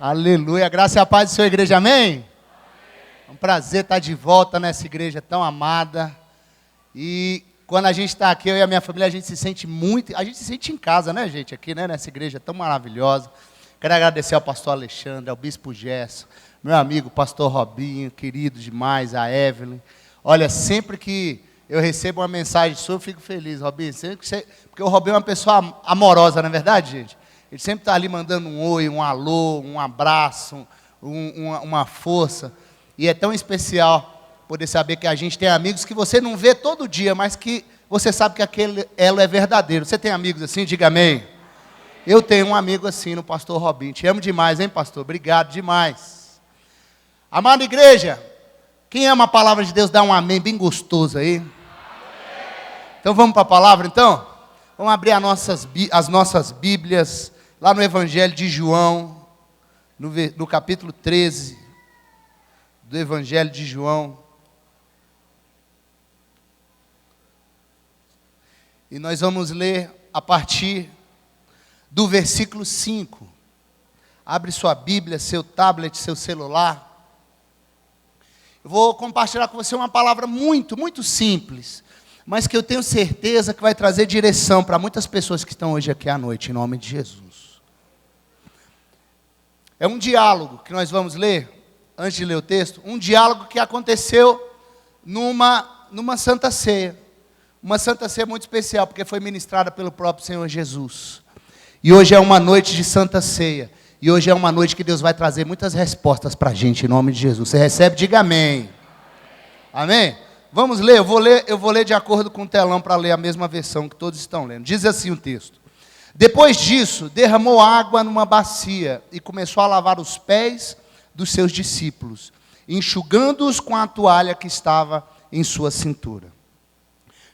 Aleluia, graça e a paz de sua igreja, amém? É um prazer estar de volta nessa igreja tão amada. E quando a gente está aqui, eu e a minha família, a gente se sente em casa, né, gente, aqui, né, nessa igreja tão maravilhosa. Quero agradecer ao pastor Alexandre, ao bispo Gerson, meu amigo pastor Robinho, querido demais, a Evelyn. Olha, sempre que eu recebo uma mensagem sua, eu fico feliz, Robinho, porque o Robinho é uma pessoa amorosa, não é verdade, gente? Ele sempre está ali mandando um oi, um alô, um abraço, uma força. E é tão especial poder saber que a gente tem amigos que você não vê todo dia, mas que você sabe que aquele elo é verdadeiro. Você tem amigos assim? Diga amém. Eu tenho um amigo assim no pastor Robinho. Te amo demais, hein, pastor? Obrigado demais. Amada igreja, quem ama a palavra de Deus, dá um amém bem gostoso aí. Então vamos para a palavra, então? Vamos abrir as nossas Bíblias lá no Evangelho de João, no capítulo 13 do Evangelho de João. E nós vamos ler a partir do versículo 5. Abre sua Bíblia, seu tablet, seu celular. Eu vou compartilhar com você uma palavra muito, muito simples, mas que eu tenho certeza que vai trazer direção para muitas pessoas que estão hoje aqui à noite, em nome de Jesus. É um diálogo que nós vamos ler, antes de ler o texto, um diálogo que aconteceu numa Santa Ceia. Uma Santa Ceia muito especial, porque foi ministrada pelo próprio Senhor Jesus. E hoje é uma noite de Santa Ceia. E hoje é uma noite que Deus vai trazer muitas respostas para a gente, em nome de Jesus. Você recebe? Diga amém. Amém? Vamos ler, eu vou ler de acordo com o telão para ler a mesma versão que todos estão lendo. Diz assim o texto. Depois disso, derramou água numa bacia e começou a lavar os pés dos seus discípulos, enxugando-os com a toalha que estava em sua cintura.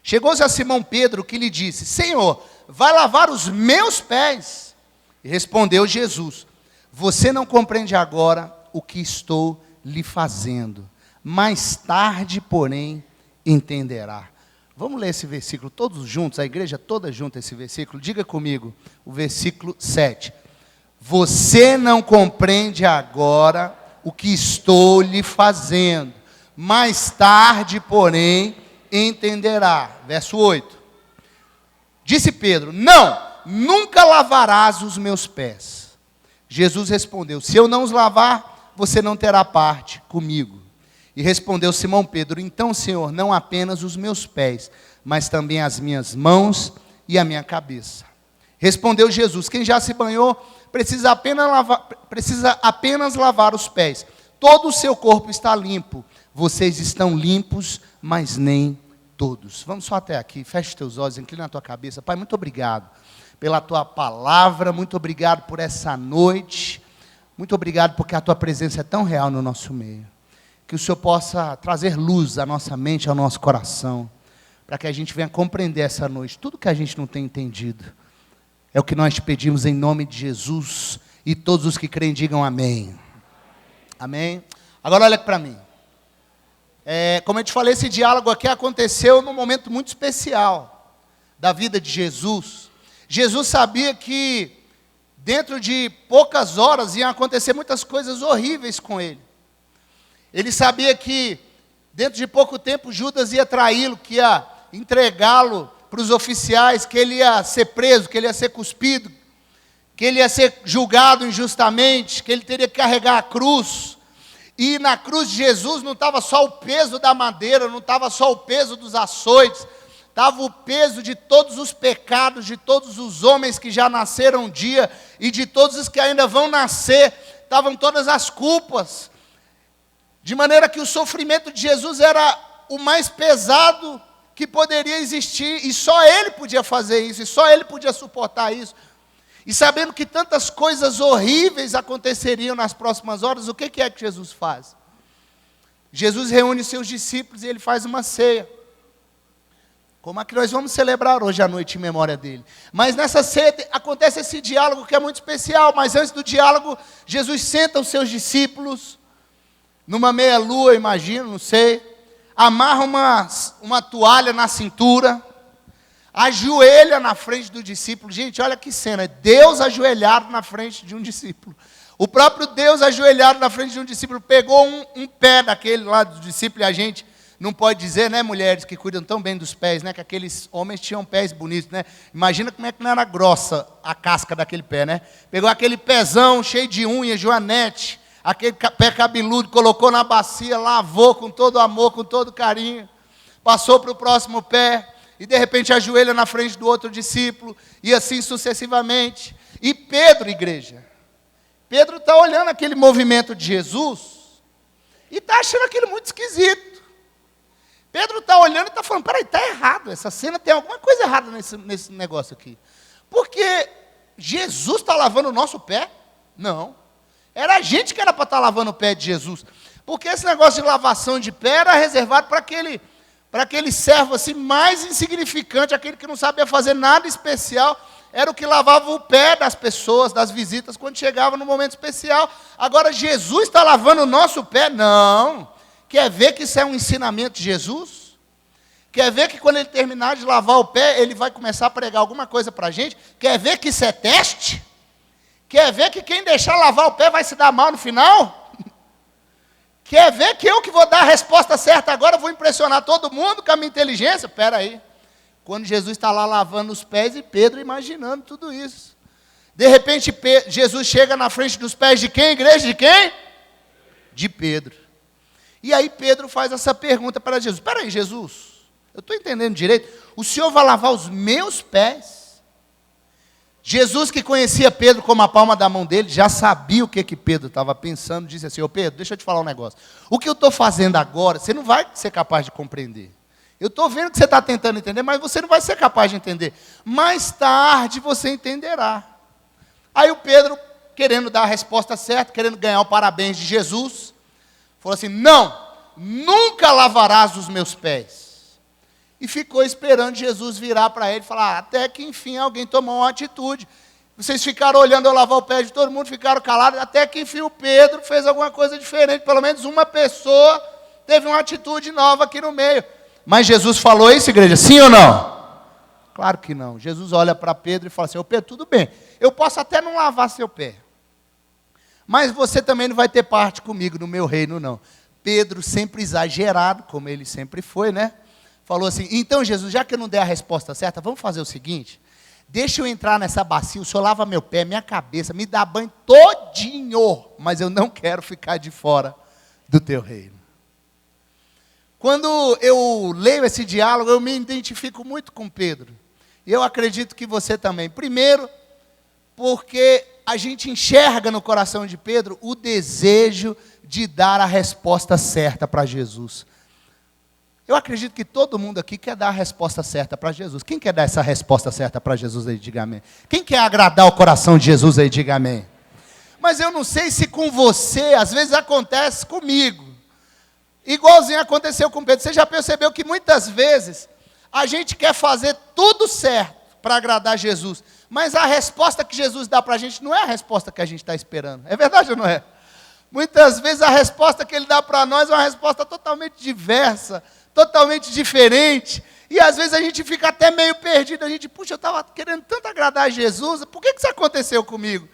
Chegou-se a Simão Pedro, que lhe disse: Senhor, vai lavar os meus pés? E respondeu Jesus: você não compreende agora o que estou lhe fazendo. Mais tarde, porém, entenderá. Vamos ler esse versículo todos juntos, a igreja toda junta esse versículo. Diga comigo, o versículo 7. Você não compreende agora o que estou lhe fazendo. Mais tarde, porém, entenderá. Verso 8. Disse Pedro: não, nunca lavarás os meus pés. Jesus respondeu: se eu não os lavar, você não terá parte comigo. E respondeu Simão Pedro: então, Senhor, não apenas os meus pés, mas também as minhas mãos e a minha cabeça. Respondeu Jesus: quem já se banhou precisa apenas lavar os pés. Todo o seu corpo está limpo. Vocês estão limpos, mas nem todos. Vamos só até aqui. Feche os teus olhos, inclina a tua cabeça. Pai, muito obrigado pela tua palavra. Muito obrigado por essa noite. Muito obrigado porque a tua presença é tão real no nosso meio. Que o Senhor possa trazer luz à nossa mente, ao nosso coração, para que a gente venha compreender essa noite tudo que a gente não tem entendido. É o que nós te pedimos em nome de Jesus, e todos os que creem digam amém. Amém? Agora olha para mim. Como eu te falei, esse diálogo aqui aconteceu num momento muito especial da vida de Jesus. Jesus sabia que dentro de poucas horas iam acontecer muitas coisas horríveis com ele. Ele sabia que dentro de pouco tempo Judas ia traí-lo, que ia entregá-lo para os oficiais, que ele ia ser preso, que ele ia ser cuspido, que ele ia ser julgado injustamente, que ele teria que carregar a cruz. E na cruz de Jesus não estava só o peso da madeira, não estava só o peso dos açoites, estava o peso de todos os pecados, de todos os homens que já nasceram um dia, e de todos os que ainda vão nascer, estavam todas as culpas. De maneira que o sofrimento de Jesus era o mais pesado que poderia existir, e só Ele podia fazer isso, e só Ele podia suportar isso. E sabendo que tantas coisas horríveis aconteceriam nas próximas horas, o que é que Jesus faz? Jesus reúne seus discípulos e Ele faz uma ceia, como a que nós vamos celebrar hoje à noite em memória dEle. Mas nessa ceia acontece esse diálogo que é muito especial, mas antes do diálogo, Jesus senta os seus discípulos, numa meia-lua, imagino, não sei, amarra uma toalha na cintura, ajoelha na frente do discípulo. Gente, olha que cena, Deus ajoelhado na frente de um discípulo. O próprio Deus, ajoelhado na frente de um discípulo, pegou um pé daquele lá do discípulo, e a gente não pode dizer, né, mulheres que cuidam tão bem dos pés, né, que aqueles homens tinham pés bonitos, né? Imagina como é que não era grossa a casca daquele pé, né? Pegou aquele pezão cheio de unha, joanete, aquele pé cabeludo, colocou na bacia, lavou com todo amor, com todo carinho, passou para o próximo pé, e de repente ajoelha na frente do outro discípulo, e assim sucessivamente. E Pedro, igreja, Pedro está olhando aquele movimento de Jesus e está achando aquilo muito esquisito. Pedro está olhando e está falando, peraí, está errado, essa cena tem alguma coisa errada nesse negócio aqui. Porque Jesus está lavando o nosso pé? Não. Era a gente que era para estar lavando o pé de Jesus. Porque esse negócio de lavação de pé era reservado para aquele servo assim, mais insignificante, aquele que não sabia fazer nada especial. Era o que lavava o pé das pessoas, das visitas, quando chegava no momento especial. Agora, Jesus está lavando o nosso pé? Não. Quer ver que isso é um ensinamento de Jesus? Quer ver que quando ele terminar de lavar o pé, ele vai começar a pregar alguma coisa para a gente? Quer ver que isso é teste? Quer ver que quem deixar lavar o pé vai se dar mal no final? Quer ver que eu que vou dar a resposta certa agora, vou impressionar todo mundo com a minha inteligência? Espera aí. Quando Jesus está lá lavando os pés e Pedro imaginando tudo isso. De repente, Jesus chega na frente dos pés de quem, igreja? De quem? De Pedro. E aí Pedro faz essa pergunta para Jesus. Espera aí, Jesus, eu estou entendendo direito. O Senhor vai lavar os meus pés? Jesus, que conhecia Pedro como a palma da mão dele, já sabia o que Pedro estava pensando. Disse assim, ô Pedro, deixa eu te falar um negócio. O que eu estou fazendo agora, você não vai ser capaz de compreender. Eu estou vendo que você está tentando entender, mas você não vai ser capaz de entender. Mais tarde você entenderá. Aí o Pedro, querendo dar a resposta certa, querendo ganhar o parabéns de Jesus, falou assim, não, nunca lavarás os meus pés. E ficou esperando Jesus virar para ele e falar, até que enfim alguém tomou uma atitude. Vocês ficaram olhando eu lavar o pé de todo mundo, ficaram calados, até que enfim o Pedro fez alguma coisa diferente. Pelo menos uma pessoa teve uma atitude nova aqui no meio. Mas Jesus falou isso, igreja, sim ou não? Claro que não. Jesus olha para Pedro e fala assim, ô Pedro, tudo bem, eu posso até não lavar seu pé, mas você também não vai ter parte comigo no meu reino, não. Pedro, sempre exagerado, como ele sempre foi, né? Falou assim, então Jesus, já que eu não dei a resposta certa, vamos fazer o seguinte, deixa eu entrar nessa bacia, o senhor lava meu pé, minha cabeça, me dá banho todinho, mas eu não quero ficar de fora do teu reino. Quando eu leio esse diálogo, eu me identifico muito com Pedro. E eu acredito que você também. Primeiro, porque a gente enxerga no coração de Pedro o desejo de dar a resposta certa para Jesus. Eu acredito que todo mundo aqui quer dar a resposta certa para Jesus. Quem quer dar essa resposta certa para Jesus aí, diga amém. Quem quer agradar o coração de Jesus aí, diga amém. Mas eu não sei se com você, às vezes acontece comigo. Igualzinho aconteceu com Pedro. Você já percebeu que muitas vezes a gente quer fazer tudo certo para agradar Jesus, mas a resposta que Jesus dá para a gente não é a resposta que a gente está esperando. É verdade ou não é? Muitas vezes a resposta que Ele dá para nós é uma resposta totalmente diversa, totalmente diferente, e às vezes a gente fica até meio perdido. A gente, puxa, eu estava querendo tanto agradar a Jesus, por que isso aconteceu comigo?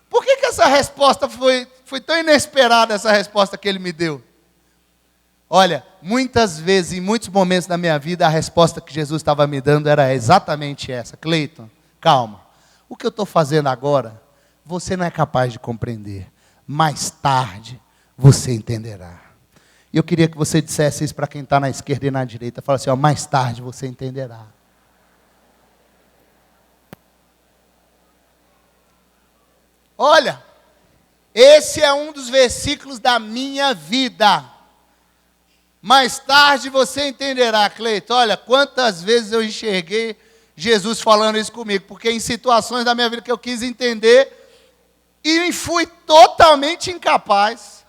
Por que essa resposta foi tão inesperada, essa resposta que Ele me deu? Olha, muitas vezes, em muitos momentos da minha vida, a resposta que Jesus estava me dando era exatamente essa. Cleiton, calma. O que eu estou fazendo agora, você não é capaz de compreender. Mais tarde, você entenderá. E eu queria que você dissesse isso para quem está na esquerda e na direita. Fala assim, ó, mais tarde você entenderá. Olha, esse é um dos versículos da minha vida. Mais tarde você entenderá, Cleiton. Olha, quantas vezes eu enxerguei Jesus falando isso comigo, porque em situações da minha vida que eu quis entender, e fui totalmente incapaz.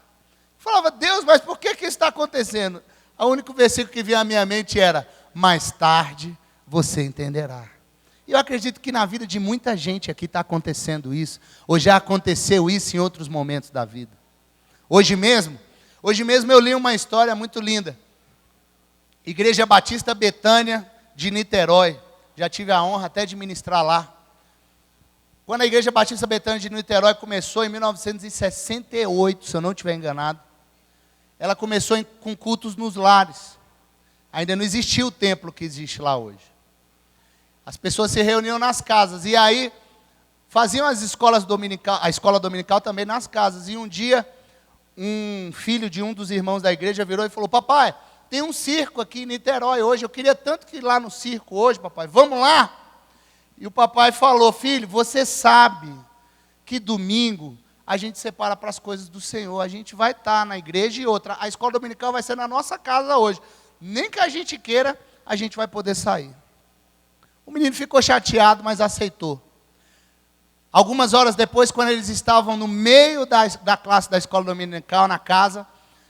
Falava, Deus, mas por que isso está acontecendo? O único versículo que vinha à minha mente era, mais tarde você entenderá. E eu acredito que na vida de muita gente aqui está acontecendo isso, ou já aconteceu isso em outros momentos da vida. Hoje mesmo eu li uma história muito linda. Igreja Batista Betânia de Niterói. Já tive a honra até de ministrar lá. Quando a Igreja Batista Betânia de Niterói começou em 1968, se eu não estiver enganado, ela começou com cultos nos lares. Ainda não existia o templo que existe lá hoje. As pessoas se reuniam nas casas e aí faziam as escolas dominical, a escola dominical também nas casas. E um dia, um filho de um dos irmãos da igreja virou e falou: papai, tem um circo aqui em Niterói hoje, eu queria tanto que ir lá no circo hoje, papai, vamos lá? E o papai falou: filho, você sabe que domingo a gente separa para as coisas do Senhor, a gente vai estar na igreja e outra, a escola dominical vai ser na nossa casa hoje, nem que a gente queira, a gente vai poder sair. O menino ficou chateado, mas aceitou. Algumas horas depois, quando eles estavam no meio da classe da escola dominical, na casa,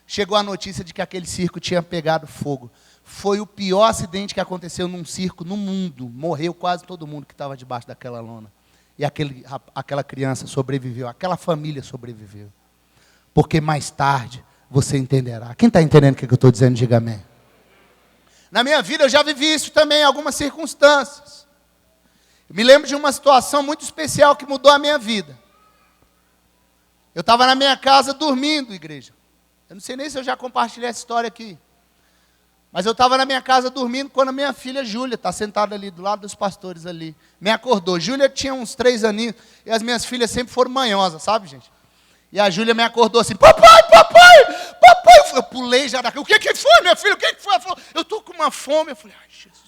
chegou a notícia de que aquele circo tinha pegado fogo. Foi o pior acidente que aconteceu num circo no mundo. Morreu quase todo mundo que estava debaixo daquela lona. E aquela criança sobreviveu, aquela família sobreviveu. Porque mais tarde você entenderá. Quem está entendendo o que eu estou dizendo, diga amém. Na minha vida eu já vivi isso também em algumas circunstâncias. Eu me lembro de uma situação muito especial que mudou a minha vida. Eu estava na minha casa dormindo, igreja. Eu não sei nem se eu já compartilhei essa história aqui. Mas eu estava na minha casa dormindo quando a minha filha Júlia, está sentada ali do lado dos pastores ali, me acordou. Júlia tinha uns 3 aninhos e as minhas filhas sempre foram manhosas, sabe, gente? E a Júlia me acordou assim: papai, papai, papai. Eu pulei já daqui. O que foi, minha filha? O que foi? Ela falou: eu estou com uma fome. Eu falei: ai, Jesus.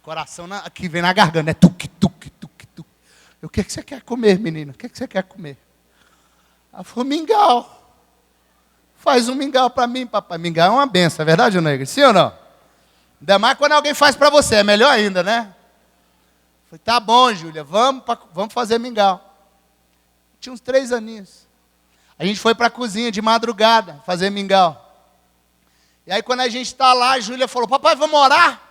Coração aqui vem na garganta, né? Tuque, tuque, tuque, tuque. O que você quer comer, menina? O que você quer comer? Ela falou: mingau. Faz um mingau para mim, papai. Mingau é uma benção, é verdade, Negra? Sim ou não? Ainda mais quando alguém faz para você, é melhor ainda, né? Falei: tá bom, Júlia, vamos fazer mingau. Tinha uns 3 aninhos. A gente foi para a cozinha de madrugada fazer mingau. E aí quando a gente está lá, a Júlia falou: papai, vamos orar?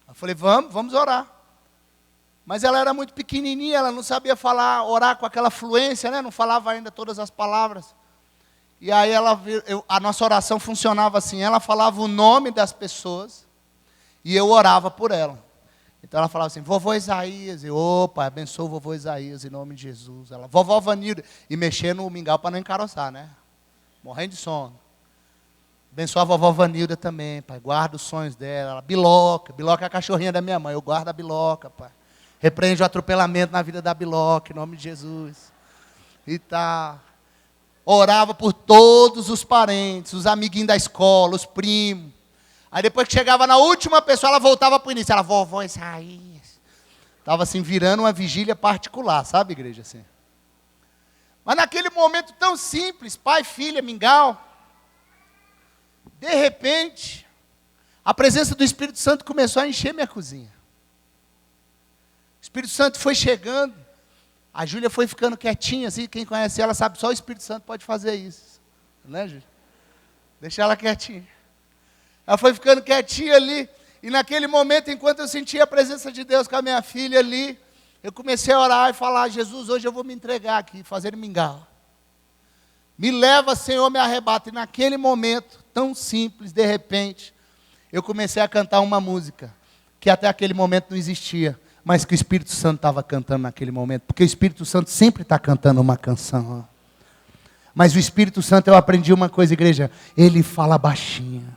Eu falei: vamos orar. Mas ela era muito pequenininha, ela não sabia orar com aquela fluência, né? Não falava ainda todas as palavras. E aí a nossa oração funcionava assim: ela falava o nome das pessoas e eu orava por ela. Então ela falava assim: vovô Isaías. Eu: opa, abençoa o vovô Isaías em nome de Jesus. Ela: vovó Vanilda. E mexendo no mingau para não encaroçar, né? Morrendo de sono. Abençoa a vovó Vanilda também, pai. Guarda os sonhos dela. Ela: Biloca. Biloca é a cachorrinha da minha mãe. Eu guardo a Biloca, pai. Repreende o atropelamento na vida da Biloca, em nome de Jesus. E tá. Orava por todos os parentes, os amiguinhos da escola, os primos. Aí depois que chegava na última pessoa, ela voltava para o início. Ela: vovó Isaías. Estava assim, virando uma vigília particular, sabe, igreja? Assim. Mas naquele momento tão simples, pai, filha, mingau, de repente, a presença do Espírito Santo começou a encher minha cozinha. O Espírito Santo foi chegando. A Júlia foi ficando quietinha, assim, quem conhece ela sabe, só o Espírito Santo pode fazer isso. Né, Júlia? Deixa ela quietinha. Ela foi ficando quietinha ali, e naquele momento, enquanto eu sentia a presença de Deus com a minha filha ali, eu comecei a orar e falar: Jesus, hoje eu vou me entregar aqui, fazer mingau. Me leva, Senhor, me arrebata. E naquele momento, tão simples, de repente, eu comecei a cantar uma música, que até aquele momento não existia, mas que o Espírito Santo estava cantando naquele momento, porque o Espírito Santo sempre está cantando uma canção. Ó. Mas o Espírito Santo, eu aprendi uma coisa, igreja, ele fala baixinho.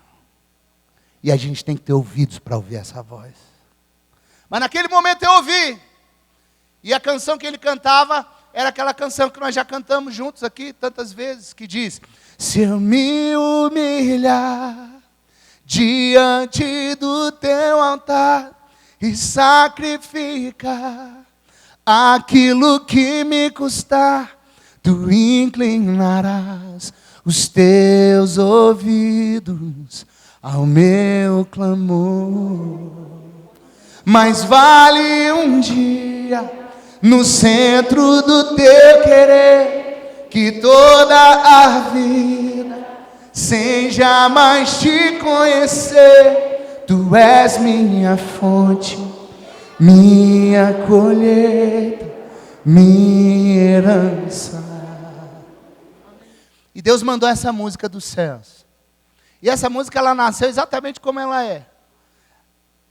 E a gente tem que ter ouvidos para ouvir essa voz. Mas naquele momento eu ouvi. E a canção que ele cantava era aquela canção que nós já cantamos juntos aqui tantas vezes, que diz: se eu me humilhar diante do teu altar e sacrificar aquilo que me custar, tu inclinarás os teus ouvidos ao meu clamor. Mas vale um dia no centro do teu querer, que toda a vida, sem jamais te conhecer, tu és minha fonte, minha colheita, minha herança. E Deus mandou essa música dos céus. E essa música, ela nasceu exatamente como ela é.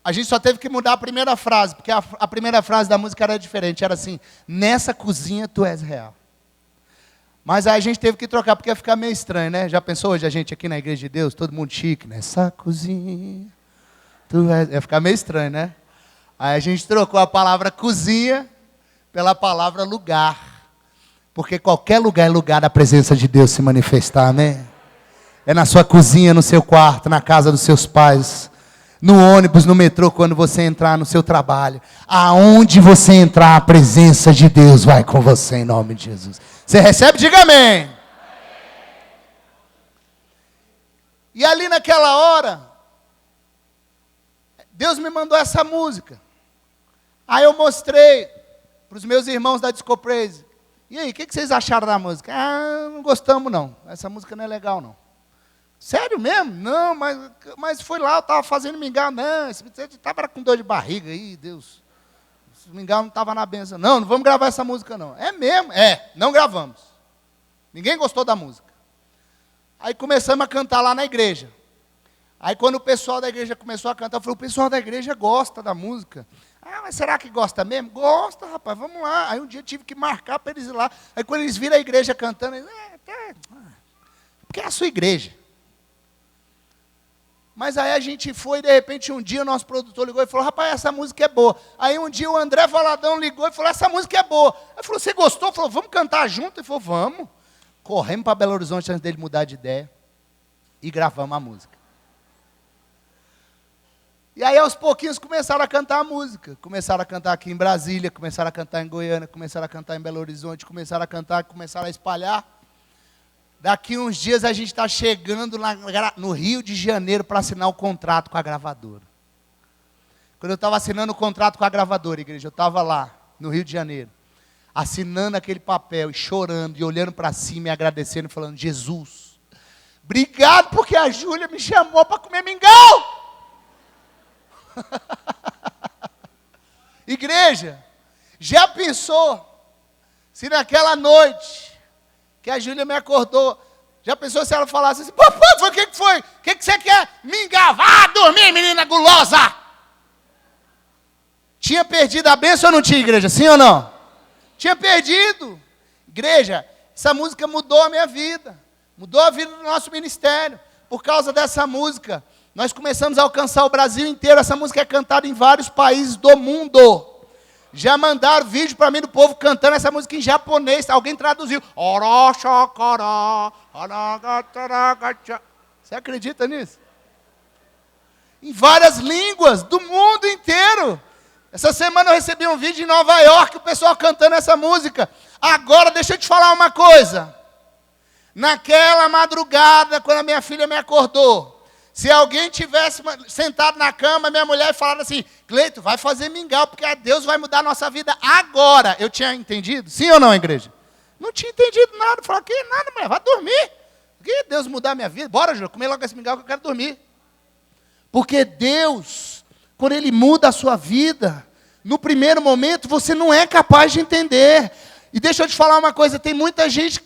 A gente só teve que mudar a primeira frase, porque a primeira frase da música era diferente. Era assim: nessa cozinha tu és real. Mas aí a gente teve que trocar, porque ia ficar meio estranho, né? Já pensou hoje a gente aqui na Igreja de Deus, todo mundo chique, nessa cozinha tu és... Ia ficar meio estranho, né? Aí a gente trocou a palavra cozinha pela palavra lugar. Porque qualquer lugar é lugar da presença de Deus se manifestar, amém? É na sua cozinha, no seu quarto, na casa dos seus pais, no ônibus, no metrô, quando você entrar no seu trabalho. Aonde você entrar, a presença de Deus vai com você, em nome de Jesus. Você recebe? Diga amém. E ali naquela hora, Deus me mandou essa música. Aí eu mostrei para os meus irmãos da Disco Praise. E aí, o que vocês acharam da música? Ah, não gostamos não. Essa música não é legal não. Sério mesmo? Não, mas foi lá, eu estava fazendo mingau. Não, você estava com dor de barriga aí, Deus. Esse mingau não estava na benção. Não vamos gravar essa música não. É mesmo? É, não gravamos. Ninguém gostou da música. Aí começamos a cantar lá na igreja. Aí quando o pessoal da igreja começou a cantar, eu falei, o pessoal da igreja gosta da música. Ah, mas será que gosta mesmo? Gosta, rapaz, vamos lá. Aí um dia eu tive que marcar para eles ir lá. Aí quando eles viram a igreja cantando, eles, porque é a sua igreja. Mas aí a gente foi, e de repente um dia o nosso produtor ligou e falou, rapaz, essa música é boa. Aí um dia o André Valadão ligou e falou, essa música é boa. Aí falou, você gostou? Falou, vamos cantar junto? Ele falou, vamos. Corremos para Belo Horizonte antes dele mudar de ideia e gravamos a música. E aí aos pouquinhos começaram a cantar a música. Começaram a cantar aqui em Brasília, começaram a cantar em Goiânia, começaram a cantar em Belo Horizonte, começaram a cantar, começaram a espalhar. Daqui uns dias a gente está chegando no Rio de Janeiro para assinar o contrato com a gravadora. Quando eu estava assinando o contrato com a gravadora, igreja, eu estava lá, no Rio de Janeiro, assinando aquele papel, e chorando, e olhando para cima, e agradecendo, e falando, Jesus, obrigado porque a Júlia me chamou para comer mingau. Igreja, já pensou se naquela noite que a Júlia me acordou, já pensou se ela falasse assim, papai, o que foi? O que você quer? Mingau, vá dormir, menina gulosa. Tinha perdido a bênção ou não tinha, igreja? Sim ou não? Tinha perdido. Igreja, essa música mudou a minha vida, mudou a vida do nosso ministério. Por causa dessa música, nós começamos a alcançar o Brasil inteiro. Essa música é cantada em vários países do mundo. Já mandaram vídeo para mim do povo cantando essa música em japonês. Alguém traduziu. Você acredita nisso? Em várias línguas do mundo inteiro. Essa semana eu recebi um vídeo em Nova York, o pessoal cantando essa música. Agora, deixa eu te falar uma coisa. Naquela madrugada, quando a minha filha me acordou, se alguém tivesse sentado na cama, minha mulher, e falado assim, Cleito, vai fazer mingau, porque Deus vai mudar a nossa vida agora. Eu tinha entendido? Sim ou não, igreja? Não tinha entendido nada. Falei, que nada, mulher, vai dormir. Que Deus mudar a minha vida? Bora, Júlia, comer logo esse mingau que eu quero dormir. Porque Deus, quando Ele muda a sua vida, no primeiro momento você não é capaz de entender. E deixa eu te falar uma coisa, tem muita gente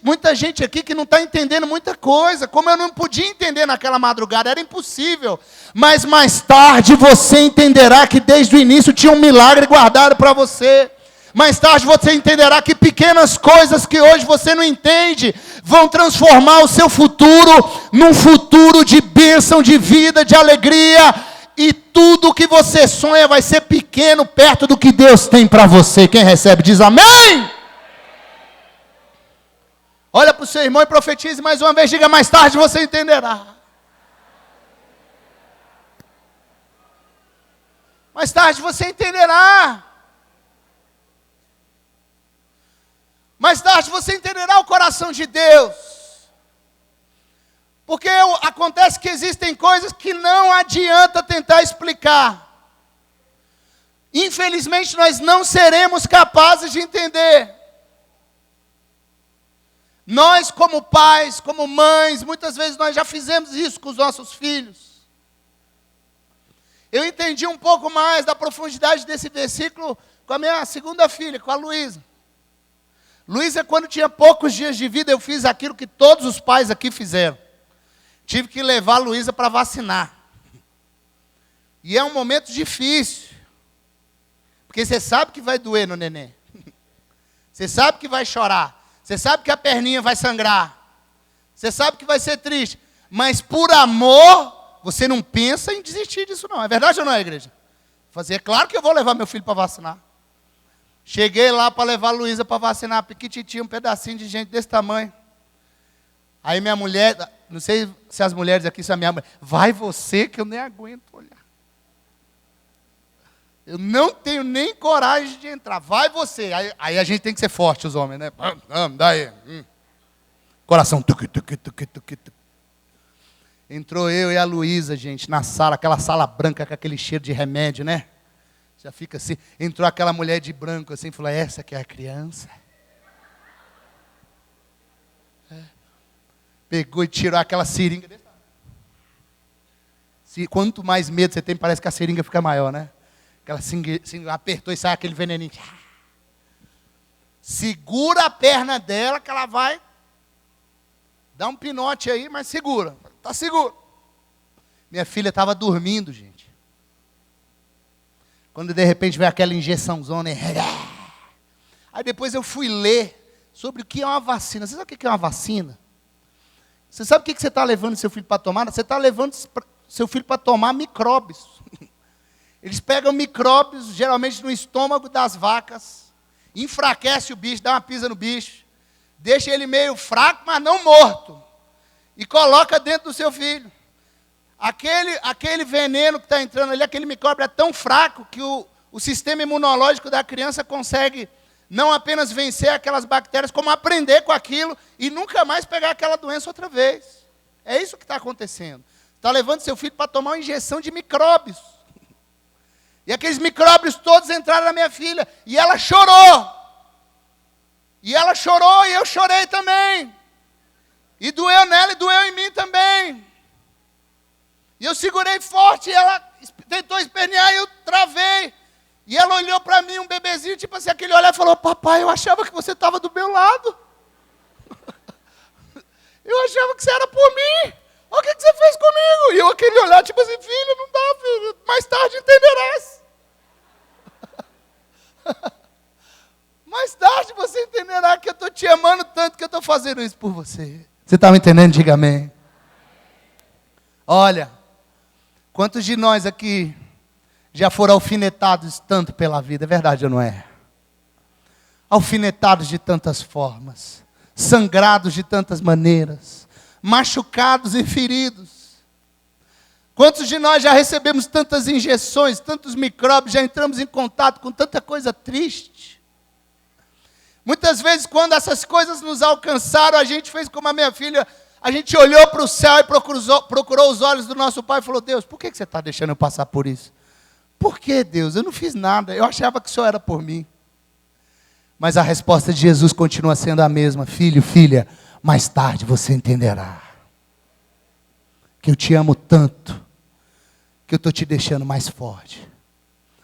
aqui que não está entendendo muita coisa, como eu não podia entender naquela madrugada, era impossível. Mas mais tarde você entenderá que desde o início tinha um milagre guardado para você. Mais tarde você entenderá que pequenas coisas que hoje você não entende, vão transformar o seu futuro num futuro de bênção, de vida, de alegria. E tudo que você sonha vai ser pequeno perto do que Deus tem para você. Quem recebe diz amém. Olha para o seu irmão e profetize mais uma vez, diga, mais tarde você entenderá. Mais tarde você entenderá. Mais tarde você entenderá o coração de Deus. Porque acontece que existem coisas que não adianta tentar explicar. Infelizmente nós não seremos capazes de entender. Nós, como pais, como mães, muitas vezes nós já fizemos isso com os nossos filhos. Eu entendi um pouco mais da profundidade desse versículo com a minha segunda filha, com a Luísa. Luísa, quando tinha poucos dias de vida, eu fiz aquilo que todos os pais aqui fizeram. Tive que levar a Luísa para vacinar. E é um momento difícil. Porque você sabe que vai doer no neném. Você sabe que vai chorar. Você sabe que a perninha vai sangrar. Você sabe que vai ser triste. Mas por amor, você não pensa em desistir disso não. É verdade ou não é, igreja? É claro que eu vou levar meu filho para vacinar. Cheguei lá para levar a Luísa para vacinar. Piquititinha, um pedacinho de gente desse tamanho. Aí minha mulher, não sei se as mulheres aqui são minha mulher. Vai você que eu nem aguento olhar. Eu não tenho nem coragem de entrar. Vai você. Aí a gente tem que ser forte, os homens, né? Vamos, daí. Coração. Tuc, tuc, tuc, tuc, tuc. Entrou eu e a Luísa, gente, na sala. Aquela sala branca com aquele cheiro de remédio, né? Já fica assim. Entrou aquela mulher de branco assim. Falou, essa que é a criança? Pegou e tirou aquela seringa. Quanto mais medo você tem, parece que a seringa fica maior, né? Aquela apertou e sai aquele veneninho. Segura a perna dela que ela vai dar um pinote aí, mas segura. Está seguro. Minha filha estava dormindo, gente. Quando de repente veio aquela injeçãozona. Aí depois eu fui ler sobre o que é uma vacina. Você sabe o que é uma vacina? Você sabe o que você está levando seu filho para tomar? Você está levando seu filho para tomar micróbios. Eles pegam micróbios, geralmente no estômago das vacas, enfraquece o bicho, dá uma pisa no bicho, deixa ele meio fraco, mas não morto, e coloca dentro do seu filho. Aquele veneno que está entrando ali, aquele micróbio é tão fraco que o sistema imunológico da criança consegue não apenas vencer aquelas bactérias, como aprender com aquilo e nunca mais pegar aquela doença outra vez. É isso que está acontecendo. Está levando seu filho para tomar uma injeção de micróbios. E aqueles micróbios todos entraram na minha filha. E ela chorou. E ela chorou e eu chorei também. E doeu nela e doeu em mim também. E eu segurei forte e ela tentou espernear e eu travei. E ela olhou para mim, um bebezinho, tipo assim, aquele olhar e falou, papai, eu achava que você estava do meu lado. Eu achava que você era por mim. Olha o que você fez comigo. E eu aquele olhar, tipo assim, filho, não dá, filho. Mais tarde entenderás. Mais tarde você entenderá que eu estou te amando tanto que eu estou fazendo isso por você. Você está me entendendo? Diga amém. Olha, quantos de nós aqui já foram alfinetados tanto pela vida? É verdade ou não é? Alfinetados de tantas formas, sangrados de tantas maneiras, machucados e feridos. Quantos de nós já recebemos tantas injeções, tantos micróbios, já entramos em contato com tanta coisa triste? Muitas vezes, quando essas coisas nos alcançaram, a gente fez como a minha filha, a gente olhou para o céu e procurou os olhos do nosso pai e falou, Deus, por que você está deixando eu passar por isso? Por que, Deus? Eu não fiz nada, eu achava que o Senhor era por mim. Mas a resposta de Jesus continua sendo a mesma, filho, filha, mais tarde você entenderá que eu te amo tanto, que eu estou te deixando mais forte.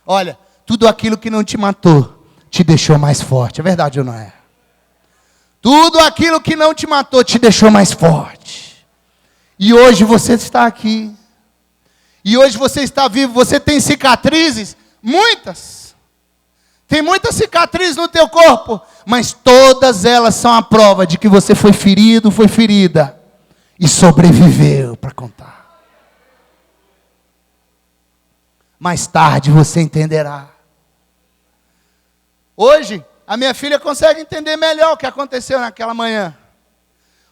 Olha, tudo aquilo que não te matou, te deixou mais forte. É verdade ou não é? Tudo aquilo que não te matou, te deixou mais forte. E hoje você está aqui. E hoje você está vivo. Você tem cicatrizes? Muitas. Tem muitas cicatrizes no teu corpo. Mas todas elas são a prova de que você foi ferido, foi ferida. E sobreviveu para contar. Mais tarde você entenderá. Hoje, a minha filha consegue entender melhor o que aconteceu naquela manhã.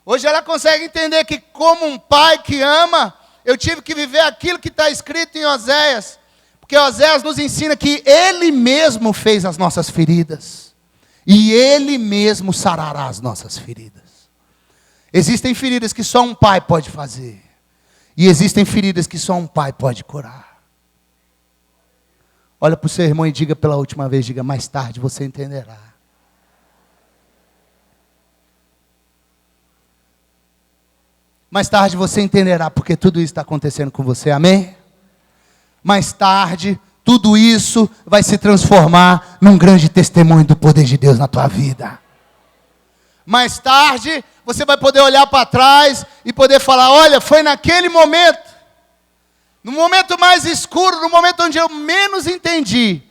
Hoje ela consegue entender que como um pai que ama, eu tive que viver aquilo que está escrito em Oséias. Porque Oséias nos ensina que Ele mesmo fez as nossas feridas. E Ele mesmo sarará as nossas feridas. Existem feridas que só um pai pode fazer. E existem feridas que só um pai pode curar. Olha para o seu irmão e diga pela última vez, diga, mais tarde você entenderá. Mais tarde você entenderá porque tudo isso está acontecendo com você, amém? Mais tarde, tudo isso vai se transformar num grande testemunho do poder de Deus na tua vida. Mais tarde, você vai poder olhar para trás e poder falar, olha, foi naquele momento No momento mais escuro, no momento onde eu menos entendi,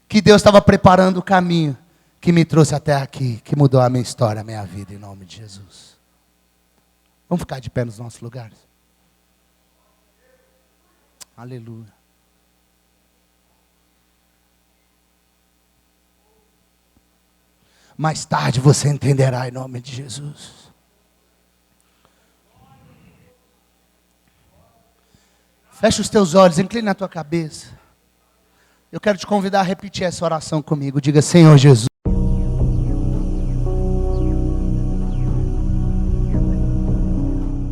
que Deus estava preparando o caminho que me trouxe até aqui, que mudou a minha história, a minha vida, em nome de Jesus. Vamos ficar de pé nos nossos lugares. Aleluia. Mais tarde você entenderá em nome de Jesus. Fecha os teus olhos, inclina a tua cabeça. Eu quero te convidar a repetir essa oração comigo. Diga: Senhor Jesus,